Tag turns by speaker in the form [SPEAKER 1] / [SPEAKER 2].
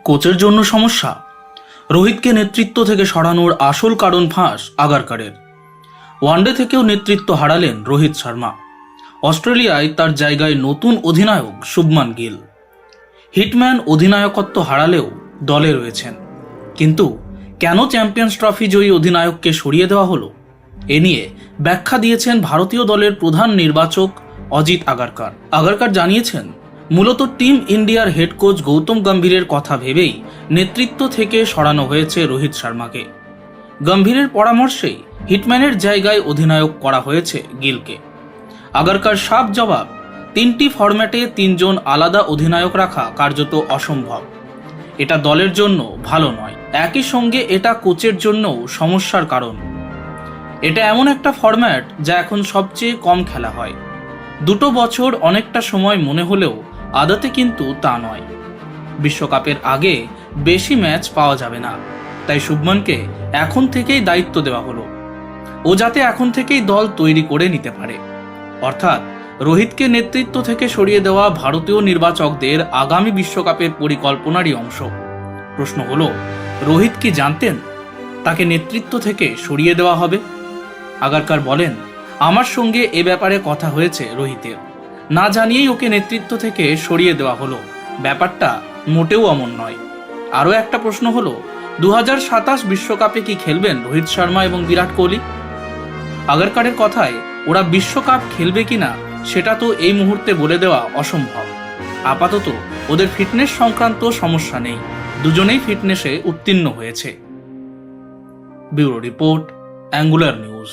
[SPEAKER 1] কোচের জন্য সমস্যা। রোহিতকে নেতৃত্ব থেকে সরানোর আসল কারণ ফাঁস আগারকারের। ওয়ানডে থেকেও নেতৃত্ব হারালেন রোহিত শর্মা। অস্ট্রেলিয়ায় তার জায়গায় নতুন অধিনায়ক শুভমান গিল। হিটম্যান অধিনায়কত্ব হারালেও দলে রয়েছেন, কিন্তু কেন চ্যাম্পিয়ন্স ট্রফি জয়ী অধিনায়ককে সরিয়ে দেওয়া হলো, এ নিয়ে ব্যাখ্যা দিয়েছেন ভারতীয় দলের প্রধান নির্বাচক অজিত আগারকার। আগারকার জানিয়েছেন, মূলত টিম ইন্ডিয়ার হেড কোচ গৌতম গম্ভীরের কথা ভেবেই নেতৃত্ব থেকে সরানো হয়েছে রোহিত শর্মাকে। গম্ভীরের পরামর্শেই হিটম্যানের জায়গায় অধিনায়ক করা হয়েছে গিলকে। আগারকার সাফ জবাব, তিনটি ফরম্যাটে তিনজন আলাদা অধিনায়ক রাখা কার্যত অসম্ভব। এটা দলের জন্য ভালো নয়, একই সঙ্গে এটা কোচের জন্যও সমস্যার কারণ। এটা এমন একটা ফরম্যাট যা এখন সবচেয়ে কম খেলা হয়। 2 বছর অনেকটা সময় মনে হলেও আদতে কিন্তু তা নয়। বিশ্বকাপের আগে বেশি ম্যাচ পাওয়া যাবে না, তাই শুভমনকে এখন থেকেই দায়িত্ব দেওয়া হলো। ও যাতে এখন থেকেই দল তৈরি করে নিতে পারে। অর্থাৎ রোহিতকে নেতৃত্ব থেকে সরিয়ে দেওয়া ভারতীয় নির্বাচকদের আগামী বিশ্বকাপের পরিকল্পনারই অংশ। প্রশ্ন হলো, রোহিত কি জানতেন তাকে নেতৃত্ব থেকে সরিয়ে দেওয়া হবে? আগারকার বলেন, আমার সঙ্গে এ ব্যাপারে কথা হয়েছে রোহিতের, না জানিয়েই ওকে নেতৃত্ব থেকে সরিয়ে দেওয়া হলো। ব্যাপারটা মোটেও অমন নয়। আরও একটা প্রশ্ন হলো, 2027 বিশ্বকাপে কি খেলবেন রোহিত শর্মা এবং বিরাট কোহলি? আগারকারের কথায়, ওরা বিশ্বকাপ খেলবে কিনা সেটা তো এই মুহূর্তে বলে দেওয়া অসম্ভব। আপাতত ওদের ফিটনেস সংক্রান্ত সমস্যা নেই, দুজনেই ফিটনেসে উত্তীর্ণ হয়েছে। Bureau report, angular news.